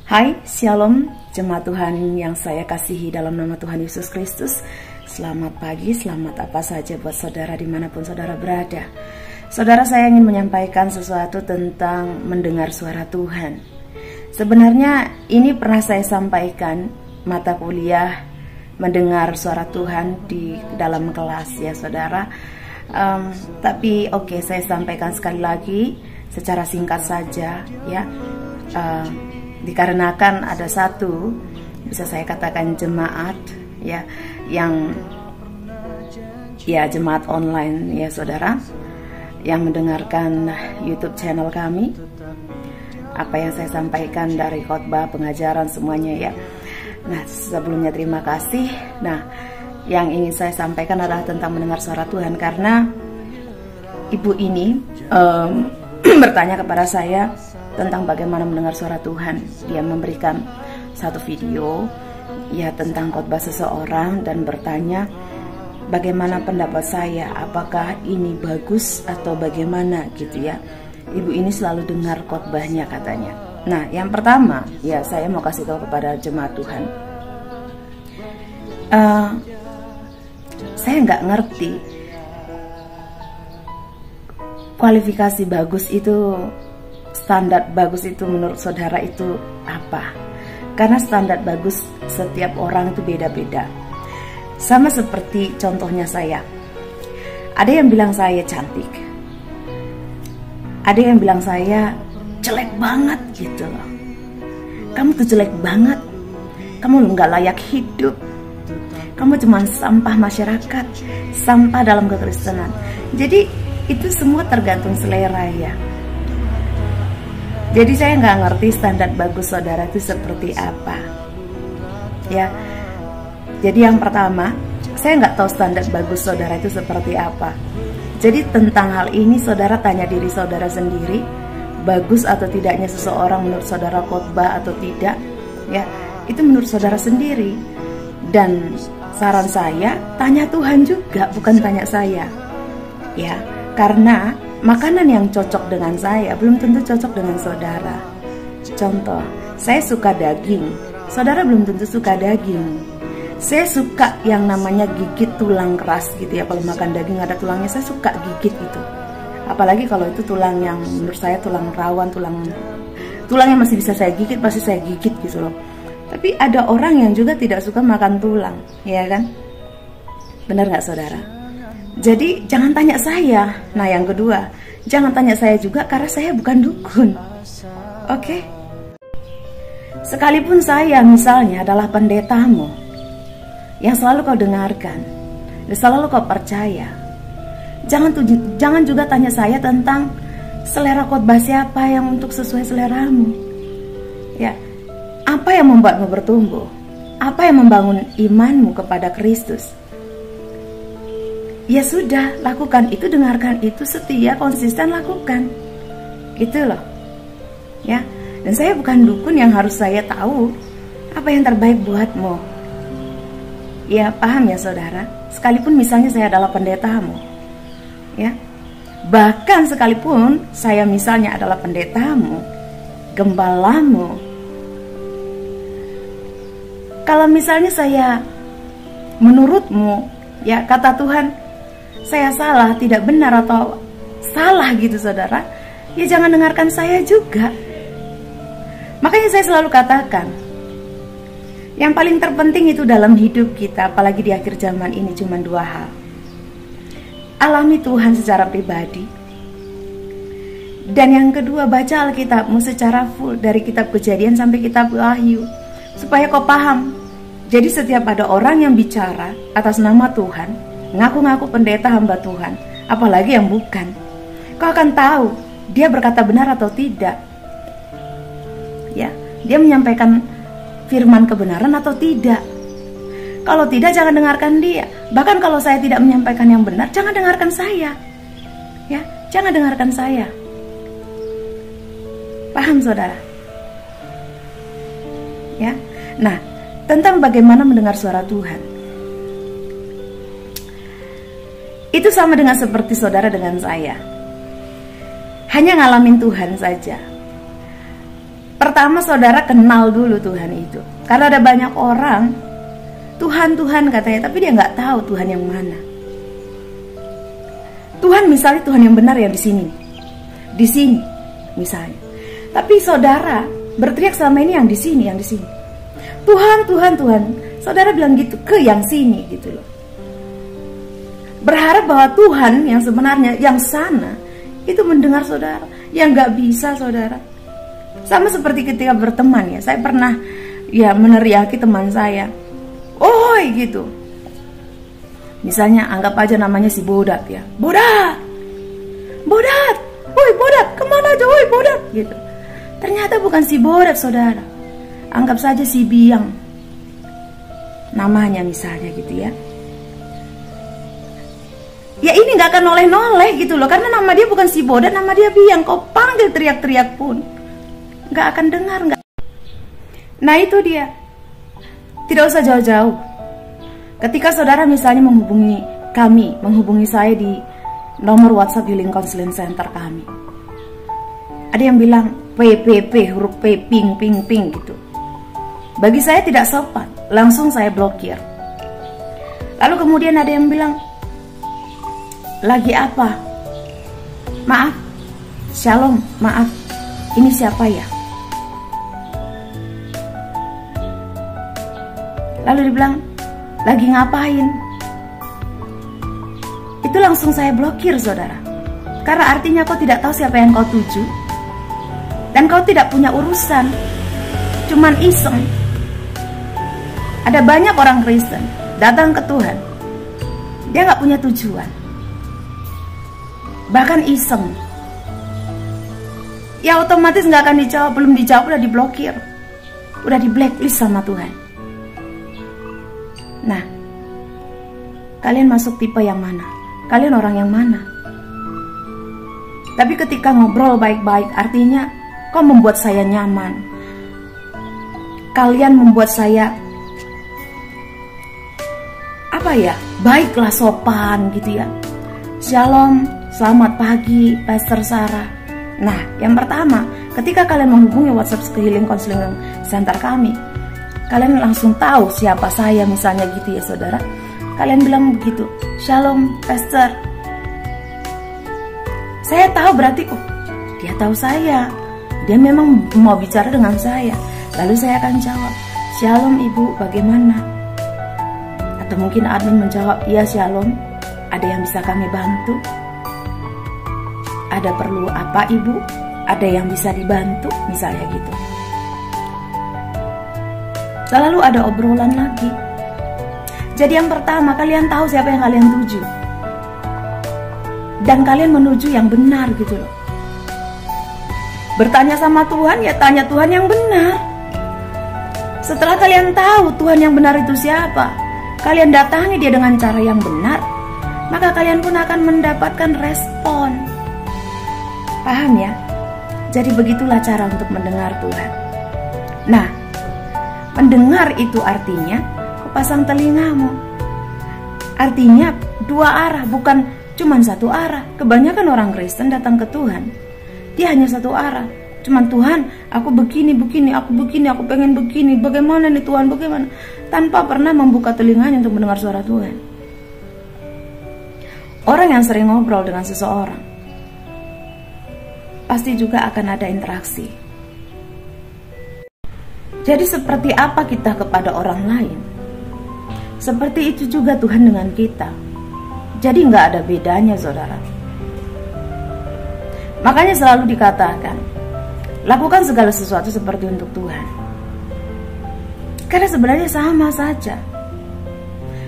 Hai, Shalom, jemaat Tuhan yang saya kasihi dalam nama Tuhan Yesus Kristus. Selamat pagi, selamat apa saja buat saudara dimanapun saudara berada. Saudara, saya ingin menyampaikan sesuatu tentang mendengar suara Tuhan. Sebenarnya ini pernah saya sampaikan mata kuliah mendengar suara Tuhan di dalam kelas ya saudara. Tapi oke, saya sampaikan sekali lagi secara singkat saja ya. Dikarenakan ada satu, bisa saya katakan jemaat ya, yang ya jemaat online ya saudara, yang mendengarkan YouTube channel kami. Apa yang saya sampaikan dari khotbah, pengajaran semuanya ya. Nah, sebelumnya terima kasih. Nah, yang ingin saya sampaikan adalah tentang mendengar suara Tuhan, karena ibu ini bertanya kepada saya tentang bagaimana mendengar suara Tuhan. Dia memberikan satu video ya tentang khotbah seseorang dan bertanya bagaimana pendapat saya, apakah ini bagus atau bagaimana gitu ya. Ibu ini selalu dengar khotbahnya katanya. Nah, yang pertama ya saya mau kasih tahu kepada jemaat Tuhan, saya nggak ngerti kualifikasi bagus itu, standar bagus itu menurut saudara itu apa? Karena standar bagus setiap orang itu beda-beda. Sama seperti contohnya saya. Ada yang bilang saya cantik. Ada yang bilang saya jelek banget gitu loh. Kamu tuh jelek banget. Kamu nggak layak hidup. Kamu cuma sampah masyarakat, sampah dalam kekristenan. Jadi itu semua tergantung selera ya. Jadi saya nggak ngerti standar bagus saudara itu seperti apa ya. Jadi yang pertama, saya nggak tahu standar bagus saudara itu seperti apa. Jadi tentang hal ini saudara tanya diri saudara sendiri, bagus atau tidaknya seseorang menurut saudara khotbah atau tidak ya, itu menurut saudara sendiri. Dan saran saya, tanya Tuhan juga, bukan tanya saya ya. Karena makanan yang cocok dengan saya belum tentu cocok dengan saudara. Contoh, saya suka daging, saudara belum tentu suka daging. Saya suka yang namanya gigit tulang keras gitu ya. Kalau makan daging ada tulangnya, saya suka gigit itu. Apalagi kalau itu tulang yang menurut saya tulang rawan, tulang yang masih bisa saya gigit, pasti saya gigit gitu loh. Tapi ada orang yang juga tidak suka makan tulang, ya kan? Benar nggak saudara? Jadi jangan tanya saya. Nah, yang kedua, jangan tanya saya juga karena saya bukan dukun. Oke? Sekalipun saya misalnya adalah pendetamu yang selalu kau dengarkan dan selalu kau percaya, jangan juga tanya saya tentang selera khotbah siapa yang untuk sesuai seleramu. Ya, apa yang membuatmu bertumbuh? Apa yang membangun imanmu kepada Kristus? Ya sudah, lakukan itu, dengarkan itu, setia, konsisten lakukan. Gitu loh. Ya. Dan saya bukan dukun yang harus saya tahu apa yang terbaik buatmu. Ya, paham ya saudara? Sekalipun misalnya saya adalah pendetamu. Ya. Bahkan sekalipun saya misalnya adalah pendetamu, gembalamu. Kalau misalnya saya menurutmu, ya kata Tuhan, saya salah, tidak benar atau salah gitu saudara, ya jangan dengarkan saya juga. Makanya saya selalu katakan, yang paling terpenting itu dalam hidup kita, apalagi di akhir zaman ini, cuma dua hal. Alami Tuhan secara pribadi, dan yang kedua, baca Alkitabmu secara full dari kitab Kejadian sampai kitab Wahyu, supaya kau paham. Jadi setiap ada orang yang bicara atas nama Tuhan, ngaku-ngaku pendeta hamba Tuhan, apalagi yang bukan, kau akan tahu dia berkata benar atau tidak. Ya, dia menyampaikan firman kebenaran atau tidak. Kalau tidak, jangan dengarkan dia. Bahkan kalau saya tidak menyampaikan yang benar, jangan dengarkan saya. Ya, jangan dengarkan saya. Paham saudara? Ya. Nah, tentang bagaimana mendengar suara Tuhan, itu sama dengan seperti saudara dengan saya. Hanya ngalamin Tuhan saja. Pertama saudara kenal dulu Tuhan itu. Karena ada banyak orang Tuhan katanya, tapi dia nggak tahu Tuhan yang mana. Tuhan misalnya Tuhan yang benar yang di sini misalnya. Tapi saudara berteriak selama ini yang di sini. Tuhan. Saudara bilang gitu ke yang sini gitu loh. Berharap bahwa Tuhan yang sebenarnya yang sana itu mendengar saudara, yang nggak bisa saudara. Sama seperti ketika berteman ya, saya pernah ya meneriaki teman saya, oi gitu. Misalnya anggap aja namanya si Bodat ya, Bodat, woi Bodat, kemana aja, woi Bodat gitu. Ternyata bukan si Bodat saudara, anggap saja si Biang, namanya misalnya gitu ya. Ya ini gak akan noleh-noleh gitu loh, karena nama dia bukan si Bodat, nama dia Biang. Kau panggil teriak-teriak pun gak akan dengar, gak. Nah itu dia. Tidak usah jauh-jauh. Ketika saudara misalnya menghubungi saya di nomor WhatsApp Healing Counseling Center kami, ada yang bilang PPP, huruf P, ping gitu. Bagi saya tidak sopan, langsung saya blokir. Lalu kemudian ada yang bilang, lagi apa? Maaf, shalom, maaf, ini siapa ya? Lalu dibilang, lagi ngapain? Itu langsung saya blokir saudara. Karena artinya kau tidak tahu siapa yang kau tuju, dan kau tidak punya urusan, cuman iseng. Ada banyak orang Kristen datang ke Tuhan, dia gak punya tujuan, bahkan iseng. Ya otomatis gak akan dijawab, belum dijawab udah diblokir, udah di blacklist sama Tuhan. Nah, kalian masuk tipe yang mana? Kalian orang yang mana? Tapi ketika ngobrol baik-baik, artinya kau membuat saya nyaman, kalian membuat saya baiklah, sopan gitu ya. Shalom, selamat pagi Pastor Sarah. Nah, yang pertama, ketika kalian menghubungi WhatsApp Healing Counseling Center kami, kalian langsung tahu siapa saya misalnya gitu ya saudara. Kalian bilang begitu, Shalom Pastor. Saya tahu berarti, oh dia tahu saya, dia memang mau bicara dengan saya. Lalu saya akan jawab, Shalom Ibu, bagaimana? Atau mungkin admin menjawab, iya Shalom, ada yang bisa kami bantu? Ada perlu apa Ibu? Ada yang bisa dibantu? Misalnya gitu. Selalu ada obrolan lagi. Jadi yang pertama, kalian tahu siapa yang kalian tuju, dan kalian menuju yang benar gitu loh. Bertanya sama Tuhan, ya tanya Tuhan yang benar. Setelah kalian tahu Tuhan yang benar itu siapa, kalian datangi dia dengan cara yang benar, maka kalian pun akan mendapatkan respon. Paham ya? Jadi begitulah cara untuk mendengar Tuhan. Nah, mendengar itu artinya kau pasang telingamu. Artinya dua arah, bukan cuma satu arah. Kebanyakan orang Kristen datang ke Tuhan, dia hanya satu arah. Cuman Tuhan, aku begini, aku pengen begini, bagaimana nih Tuhan, bagaimana? Tanpa pernah membuka telinganya untuk mendengar suara Tuhan. Orang yang sering ngobrol dengan seseorang, pasti juga akan ada interaksi. Jadi seperti apa kita kepada orang lain, seperti itu juga Tuhan dengan kita. Jadi nggak ada bedanya saudara. Makanya selalu dikatakan, lakukan segala sesuatu seperti untuk Tuhan. Karena sebenarnya sama saja.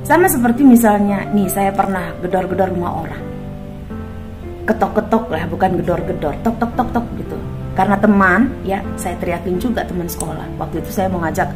Sama seperti misalnya, nih saya pernah gedor-gedor rumah orang. Ketok-ketok lah, bukan gedor-gedor, tok-tok-tok-tok gitu. Karena teman, ya saya teriakin juga teman sekolah. Waktu itu saya mau ngajak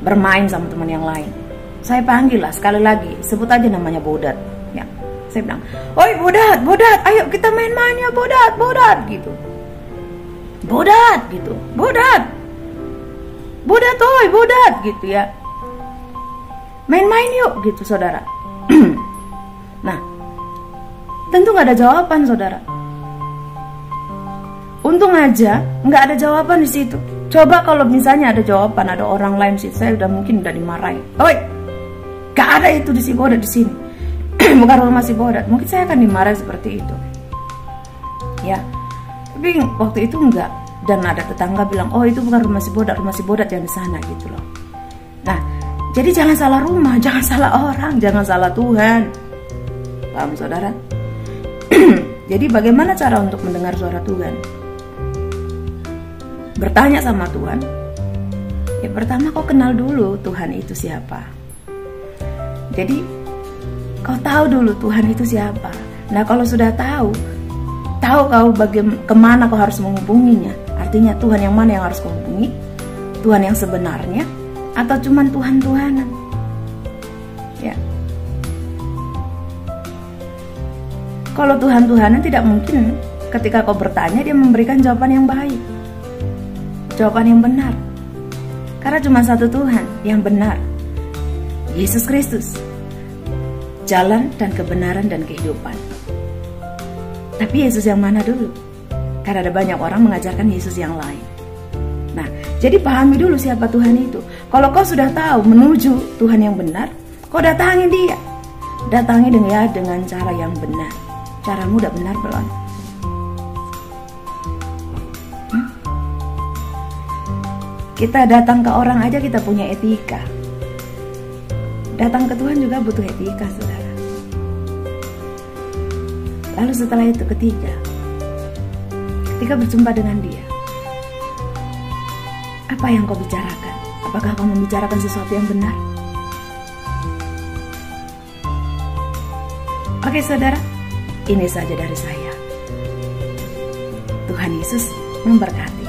bermain sama teman yang lain. Saya panggil lah sekali lagi, sebut aja namanya Bodat. Ya, saya bilang, oi Bodat, ayo kita main-main ya Bodat gitu. Bodat gitu, Bodat oi Bodat gitu ya, main-main yuk gitu saudara. Nah, tentu nggak ada jawaban saudara. Untung aja nggak ada jawaban di situ. Coba kalau misalnya ada jawaban, ada orang lain sih, saya mungkin udah dimarahi. Oi, gak ada itu di si Bodat di sini. Bukan rumah si Bodat. Mungkin saya akan dimarahi seperti itu. Ya, tapi waktu itu enggak. Dan ada tetangga bilang, oh itu bukan rumah si Bodat yang di sana gitu loh. Nah, jadi jangan salah rumah, jangan salah orang, jangan salah Tuhan. Paham saudara? Jadi bagaimana cara untuk mendengar suara Tuhan? Bertanya sama Tuhan. Ya pertama kau kenal dulu Tuhan itu siapa. Jadi kau tahu dulu Tuhan itu siapa. Nah kalau sudah tahu kau kemana kau harus menghubunginya. Artinya Tuhan yang mana yang harus kau hubungi? Tuhan yang sebenarnya atau cuman Tuhan-Tuhanan? Ya. Kalau Tuhan-Tuhanan tidak mungkin ketika kau bertanya dia memberikan jawaban yang baik. Jawaban yang benar. Karena cuma satu Tuhan yang benar. Yesus Kristus. Jalan dan kebenaran dan kehidupan. Tapi Yesus yang mana dulu? Karena ada banyak orang mengajarkan Yesus yang lain. Nah, jadi pahami dulu siapa Tuhan itu. Kalau kau sudah tahu menuju Tuhan yang benar, kau datangi dia. Datangi dengan cara yang benar. Caramu udah benar belum? Kita datang ke orang aja kita punya etika. Datang ke Tuhan juga butuh etika, saudara. Lalu setelah itu ketika berjumpa dengan dia, apa yang kau bicarakan? Apakah kau membicarakan sesuatu yang benar? Oke saudara, ini saja dari saya. Tuhan Yesus memberkati.